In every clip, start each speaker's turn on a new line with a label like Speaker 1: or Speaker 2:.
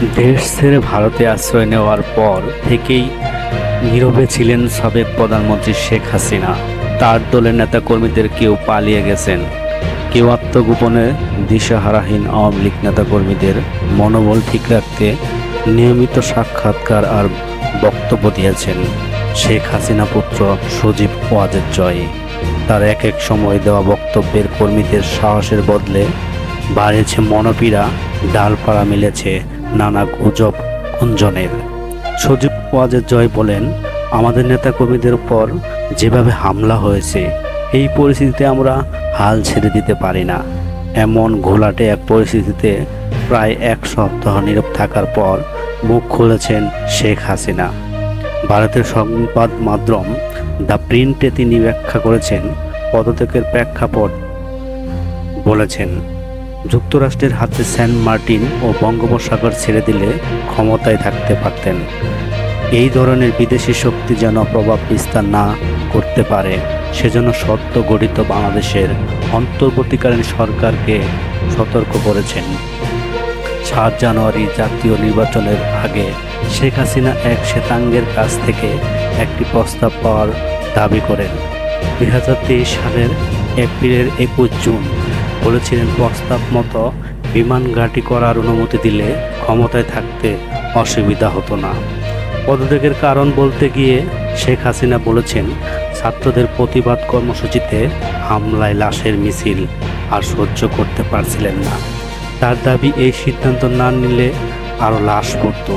Speaker 1: দেশ ছেড়ে ভারতে আশ্রয় নেওয়ার পর থেকেই নীরবে ছিলেন সাবেক প্রধানমন্ত্রী শেখ হাসিনা। তার দলের নেতাকর্মীদের কেউ পালিয়ে গেছেন, কেউ আত্মগোপনে। দিশাহারাহীন আওয়ামী লীগ নেতাকর্মীদের মনোবল ঠিক রাখতে নিয়মিত সাক্ষাৎকার আর বক্তব্য দিয়েছেন শেখ হাসিনা পুত্র সজীব ওয়াজেদ জয়। তার এক এক সময় দেওয়া বক্তব্যের কর্মীদের সাহসের বদলে বাড়িয়েছে মনোপীড়া, ডালপালা মিলেছে নানা গুজব গুঞ্জনের। সজীব ওয়াজেদ জয় বলেন, আমাদের নেতাকর্মীদের উপর যেভাবে হামলা হয়েছে, এই পরিস্থিতিতে আমরা হাল ছেড়ে দিতে পারি না। এমন ঘোলাটে এক পরিস্থিতিতে প্রায় এক সপ্তাহ নীরব থাকার পর মুখ খুলেছেন শেখ হাসিনা। ভারতের সংবাদ মাধ্যম দ্য প্রিন্টে তিনি ব্যাখ্যা করেছেন পদত্যাগের প্রেক্ষাপট। বলেছেন, যুক্তরাষ্ট্রের হাতে সেন্ট মার্টিন ও বঙ্গোপসাগর ছেড়ে দিলে ক্ষমতায় থাকতে পারতেন। এই ধরনের বিদেশি শক্তি যেন প্রভাব বিস্তার না করতে পারে, সেজন্য সদ্য গঠিত বাংলাদেশের অন্তর্বর্তীকালীন সরকারকে সতর্ক করেছেন। ৭ জানুয়ারি জাতীয় নির্বাচনের আগে শেখ হাসিনা এক শ্বেতাঙ্গের কাছ থেকে একটি প্রস্তাব পাওয়ার দাবি করেন। ২০২৩ সালের এপ্রিলের ২১ জুন বলেছিলেন, প্রস্তাব মতো বিমান ঘাঁটি করার অনুমতি দিলে ক্ষমতায় থাকতে অসুবিধা হতো না। পদত্যাগের কারণ বলতে গিয়ে শেখ হাসিনা বলেছেন, ছাত্রদের প্রতিবাদ কর্মসূচিতে হামলায় লাশের মিছিল আর সহ্য করতে পারছিলেন না। তার দাবি, এই সিদ্ধান্ত না নিলে আরও লাশ পড়ত,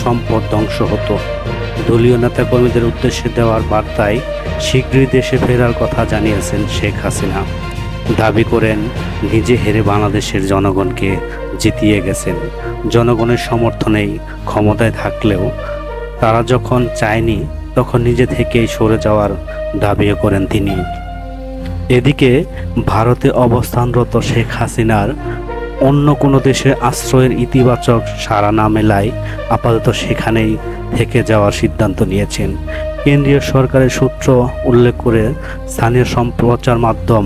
Speaker 1: সম্পদ ধ্বংস হতো। দলীয় নেতাকর্মীদের উদ্দেশ্যে দেওয়ার বার্তায় শীঘ্রই দেশে ফেরার কথা জানিয়েছেন শেখ হাসিনা। দাবি করেন, নিজে হেরে বাংলাদেশের জনগণকে জিতিয়ে গেছেন। জনগণের সমর্থনেই ক্ষমতায় থাকলেও তারা যখন চায়নি, তখন নিজে থেকেই সরে যাওয়ার দাবিও করেন তিনি। এদিকে ভারতে অবস্থানরত শেখ হাসিনার অন্য কোনো দেশে আশ্রয়ের ইতিবাচক সাড়া না মেলায় আপাতত সেখানেই থেকে যাওয়ার সিদ্ধান্ত নিয়েছেন। কেন্দ্রীয় সরকারের সূত্র উল্লেখ করে স্থানীয় সম্প্রচার মাধ্যম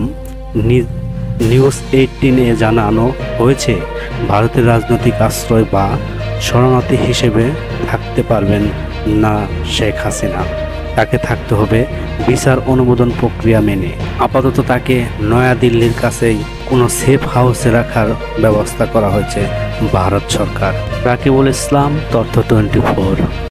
Speaker 1: নিউজ 18-এ জানানো হয়েছে, ভারতের রাজনৈতিক আশ্রয় বা শরণার্থী হিসেবে থাকতে পারবেন না শেখ হাসিনা। তাকে থাকতে হবে বিচার অনুমোদন প্রক্রিয়া মেনে। আপাতত তাকে নয়াদিল্লির কাছেই কোনো সেফ হাউসে রাখার ব্যবস্থা করা হয়েছে ভারত সরকার। রাকিবুল ইসলাম, তথ্য 24।